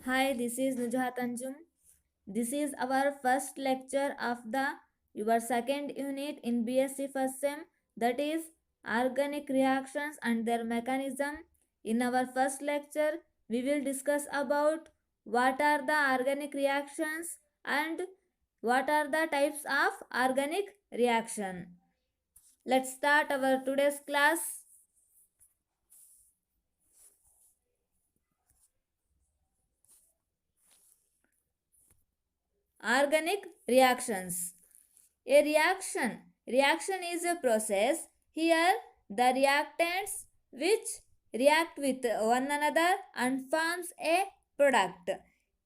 Hi, this is Nujhat Anjum. This is our first lecture of the your second unit in BSc first sem, that is organic reactions and their mechanism. In our first lecture, we will discuss about what are the organic reactions and what are the types of organic reaction. Let's start our today's class. Organic reactions. A reaction is a process. Here the reactants which react with one another and forms a product.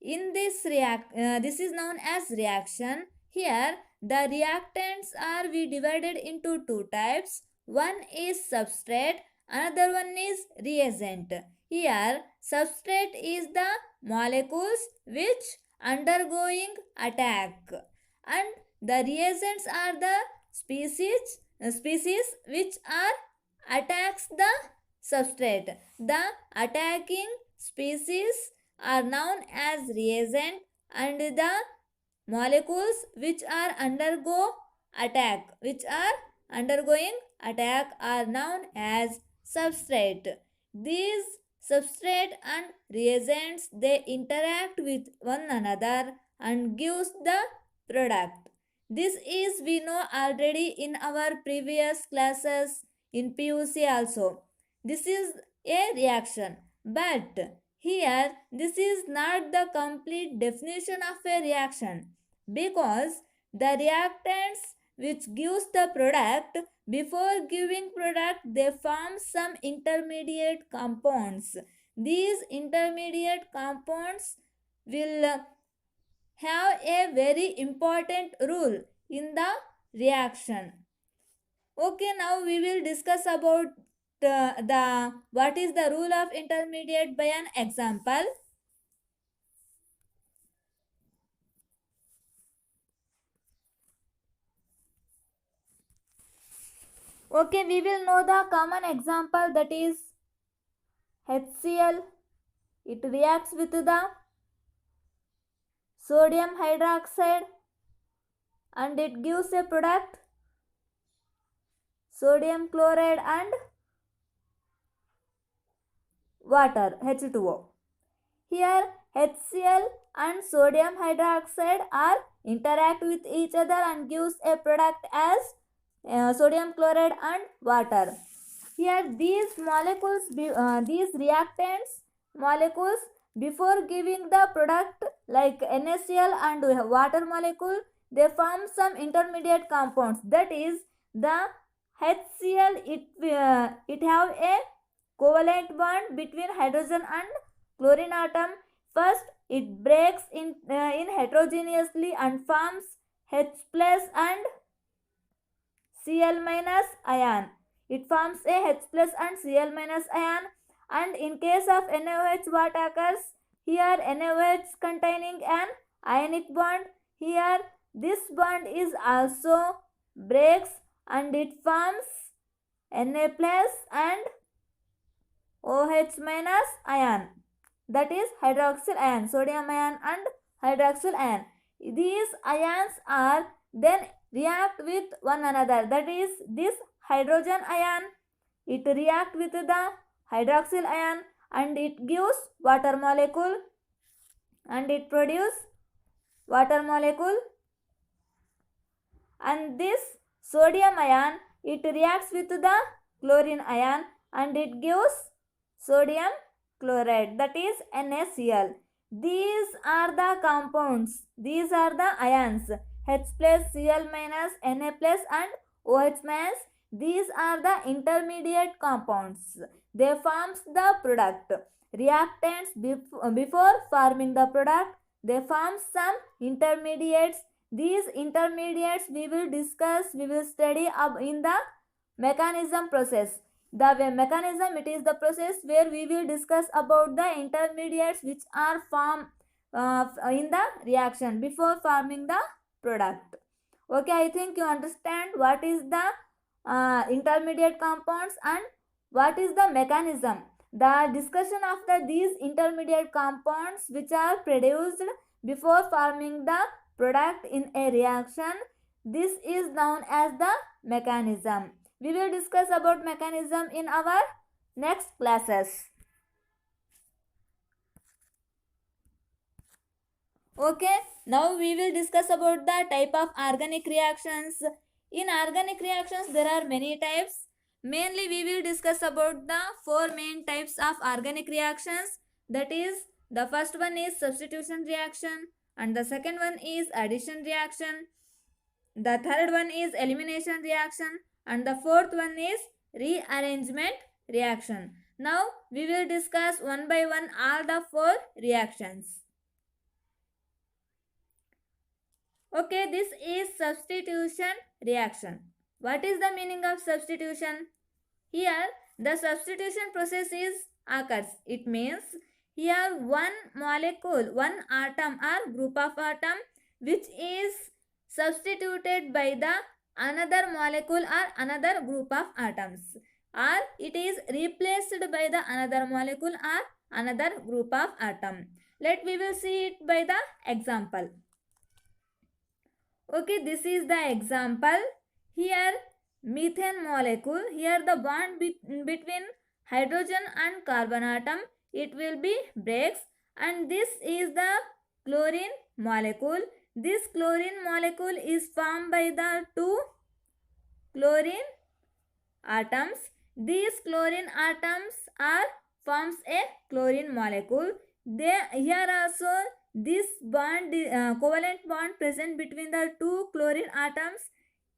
In this is known as reaction. Here the reactants are we divided into two types. One is substrate, another one is reagent. Here substrate is the molecules which undergoing attack, and the reagents are the species which are attacks the substrate. The attacking species are known as reagent, and the molecules which are undergoing attack are known as substrate. These substrate and reagents, they interact with one another and gives the product. This is we know already in our previous classes in PUC also. This is a reaction, but here this is not the complete definition of a reaction, because the reactants which gives the product, before giving product they form some intermediate compounds. These intermediate compounds will have a very important role in the reaction. Okay, now we will discuss about the what is the rule of intermediate by an example. Okay, we will know the common example, that is HCl. It reacts with the sodium hydroxide and it gives a product sodium chloride and water H2O. Here HCl and sodium hydroxide are interact with each other and gives a product as sodium chloride and water. Here these molecules, these reactants molecules, before giving the product like NaCl and water molecule, they form some intermediate compounds. That is the HCl. It have a covalent bond between hydrogen and chlorine atom. First it breaks in heterogeneously and forms H plus and Cl minus ion. It forms a H plus and Cl minus ion. And in case of NaOH, what occurs? Here NaOH containing an ionic bond. Here this bond is also breaks and it forms Na plus and OH minus ion, that is hydroxyl ion, sodium ion and hydroxyl ion. These ions are then react with one another, that is this hydrogen ion, it react with the hydroxyl ion and it gives water molecule and it produce water molecule. And this sodium ion, it reacts with the chlorine ion and it gives sodium chloride, that is NaCl. These are the compounds, these are the ions H plus, Cl minus, Na plus and OH minus. These are the intermediate compounds. They forms the product. Reactants, before forming the product, they form some intermediates. These intermediates we will discuss, we will study up in the mechanism process. The mechanism, it is the process where we will discuss about the intermediates which are formed in the reaction before forming the product. Okay, I think you understand what is the intermediate compounds and what is the mechanism. The discussion of these intermediate compounds which are produced before forming the product in a reaction, this is known as the mechanism. We will discuss about mechanism in our next classes. Okay, now we will discuss about the type of organic reactions. In organic reactions, there are many types. Mainly, we will discuss about the four main types of organic reactions. That is, the first one is substitution reaction, and the second one is addition reaction. The third one is elimination reaction, and the fourth one is rearrangement reaction. Now, we will discuss one by one all the four reactions. Okay, this is substitution reaction. What is the meaning of substitution? Here, the substitution process is occurs. It means here one molecule, one atom or group of atom which is substituted by the another molecule or another group of atoms, or it is replaced by the another molecule or another group of atom. We will see it by the example. Okay, this is the example. Here methane molecule, here the bond between hydrogen and carbon atom, it will be breaks, and this is the chlorine molecule. This chlorine molecule is formed by the two chlorine atoms. These chlorine atoms are forms a chlorine molecule. Here also this bond, covalent bond present between the two chlorine atoms,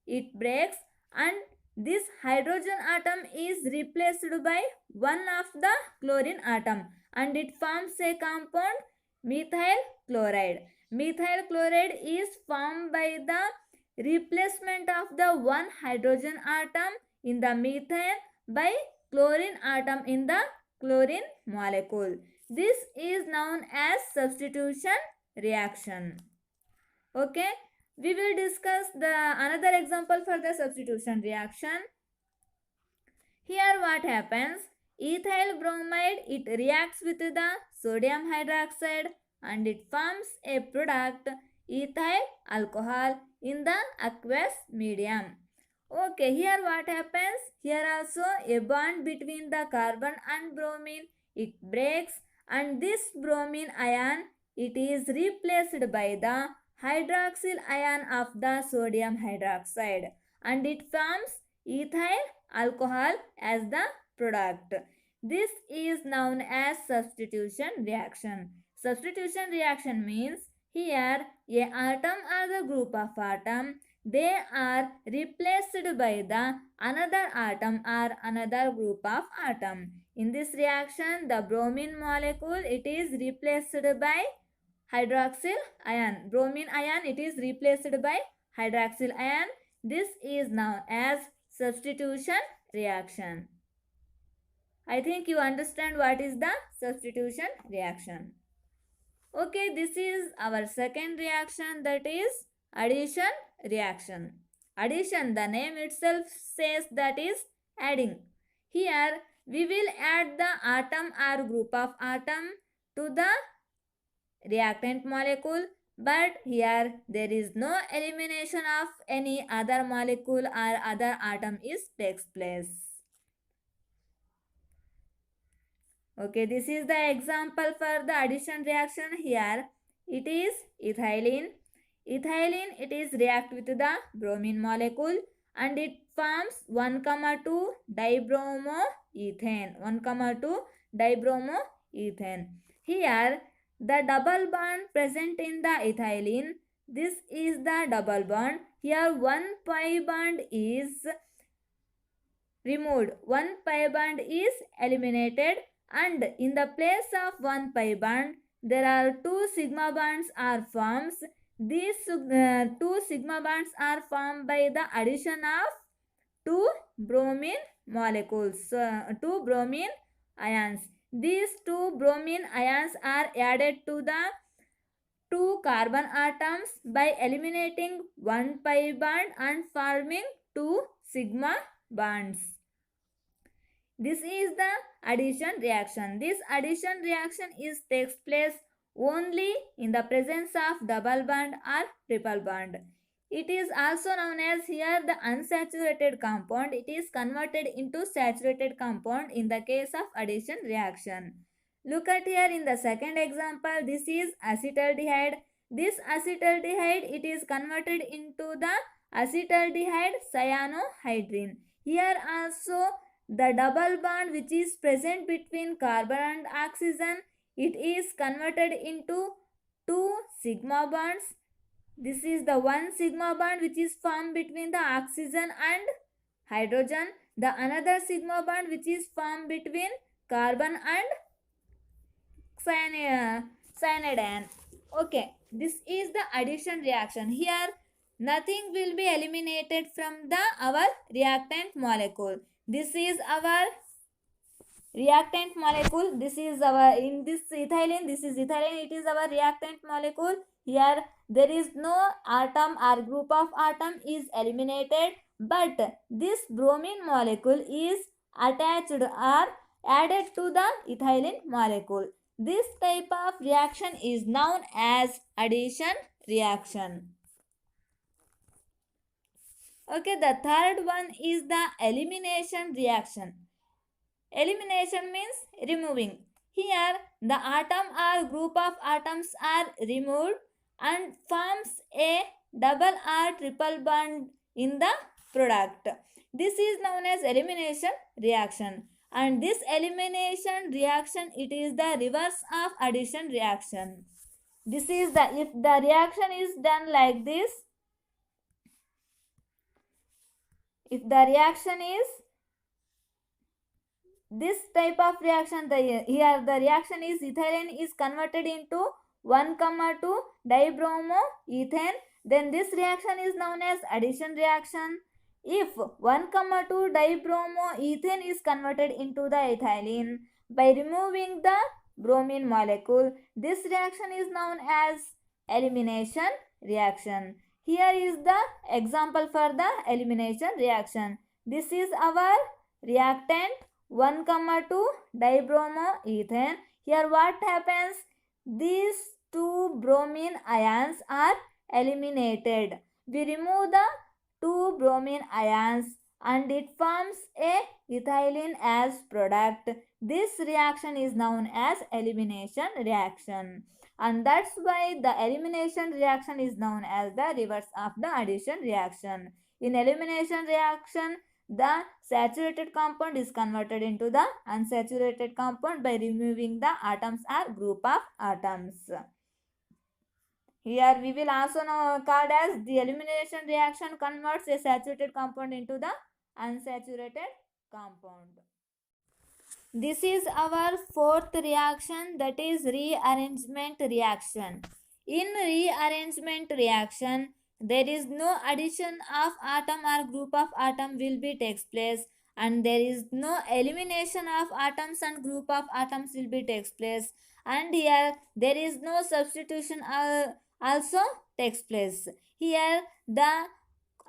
it breaks, and this hydrogen atom is replaced by one of the chlorine atom, and it forms a compound methyl chloride. Methyl chloride is formed by the replacement of the one hydrogen atom in the methane by chlorine atom in the chlorine molecule. This is known as substitution reaction. Okay, we will discuss the another example for the substitution reaction. Here what happens? Ethyl bromide, it reacts with the sodium hydroxide and it forms a product ethyl alcohol in the aqueous medium. Okay, here what happens? Here also a bond between the carbon and bromine, it breaks, and this bromine ion, it is replaced by the hydroxyl ion of the sodium hydroxide, and it forms ethyl alcohol as the product. This is known as substitution reaction. Substitution reaction means here a atom or the group of atom, they are replaced by the another atom or another group of atom. In this reaction, the bromine molecule, it is replaced by hydroxyl ion. Bromine ion, it is replaced by hydroxyl ion. This is known as substitution reaction. I think you understand what is the substitution reaction. Okay, this is our second reaction, that is addition reaction. Addition, the name itself says that is adding. Here we will add the atom or group of atom to the reactant molecule, but here there is no elimination of any other molecule or other atom takes place. Okay, this is the example for the addition reaction. Here it is ethylene. Ethylene, it is react with the bromine molecule and it forms 1,2 dibromoethane. 1,2 dibromoethane. Here the double bond present in the ethylene, this is the double bond. Here one pi bond is removed, one pi bond is eliminated, and in the place of one pi bond there are two sigma bonds are formed. These two sigma bonds are formed by the addition of two bromine molecules, two bromine ions. These two bromine ions are added to the two carbon atoms by eliminating one pi bond and forming two sigma bonds. This is the addition reaction. This addition reaction takes place only in the presence of double bond or triple bond. It is also known as here the unsaturated compound. It is converted into saturated compound in the case of addition reaction. Look at here in the second example. This is acetaldehyde. This acetaldehyde, it is converted into the acetaldehyde cyanohydrine. Here also the double bond which is present between carbon and oxygen, it is converted into two sigma bonds. This is the one sigma bond which is formed between the oxygen and hydrogen. The another sigma bond which is formed between carbon and cyanide. Okay, this is the addition reaction. Here nothing will be eliminated from our reactant molecule. This is our reactant molecule. This is our, in this ethylene, this is ethylene, it is our reactant molecule. Here there is no atom or group of atom is eliminated, but this bromine molecule is attached or added to the ethylene molecule. This type of reaction is known as addition reaction. Okay, the third one is the elimination reaction. Elimination means removing. Here the atom or group of atoms are removed and forms a double or triple bond in the product. This is known as elimination reaction. And this elimination reaction, it is the reverse of addition reaction. This is the, if the reaction is done like this, if the reaction is this type of reaction, here the reaction is ethylene is converted into 1,2 dibromoethane, then this reaction is known as addition reaction. If 1,2 dibromoethane is converted into the ethylene by removing the bromine molecule, this reaction is known as elimination reaction. Here is the example for the elimination reaction. This is our reactant 1,2 dibromoethane. Here what happens? These two bromine ions are eliminated. We remove the two bromine ions and it forms a ethylene as product. This reaction is known as elimination reaction. And that's why the elimination reaction is known as the reverse of the addition reaction. In elimination reaction, the saturated compound is converted into the unsaturated compound by removing the atoms or group of atoms. Here we will also know called as the elimination reaction converts a saturated compound into the unsaturated compound. This is our fourth reaction, that is rearrangement reaction. In rearrangement reaction, there is no addition of atom or group of atom will be takes place, and there is no elimination of atoms and group of atoms will be takes place, and here there is no substitution also takes place. Here the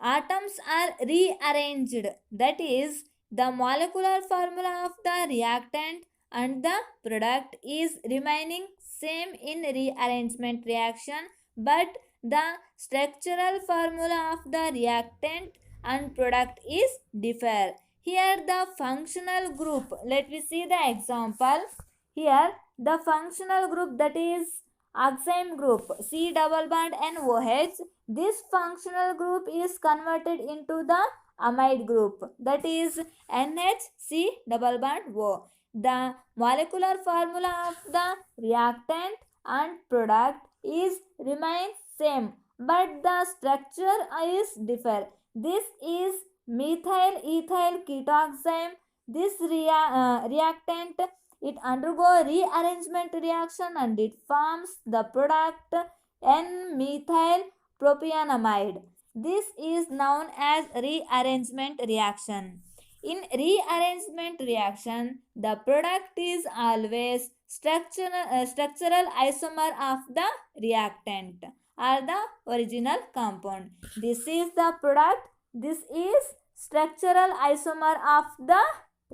atoms are rearranged, that is the molecular formula of the reactant and the product is remaining same in rearrangement reaction, but the structural formula of the reactant and product is differ. Here the functional group, let me see the example. Here the functional group, that is oxime group C double bond NOH, this functional group is converted into the amide group, that is NHC double bond O. The molecular formula of the reactant and product is remains same, but the structure is differ. This is methyl ethyl ketoxime. This reactant, it undergo rearrangement reaction and it forms the product N-methyl propionamide. This is known as rearrangement reaction. In rearrangement reaction, the product is always structural isomer of the reactant or the original compound. This is the product. This is structural isomer of the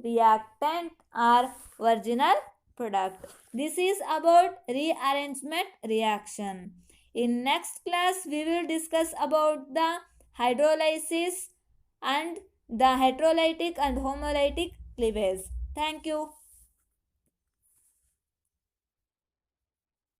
reactant or virginal product. This is about rearrangement reaction. In next class, we will discuss about the hydrolysis and the heterolytic and homolytic cleavage. Thank you.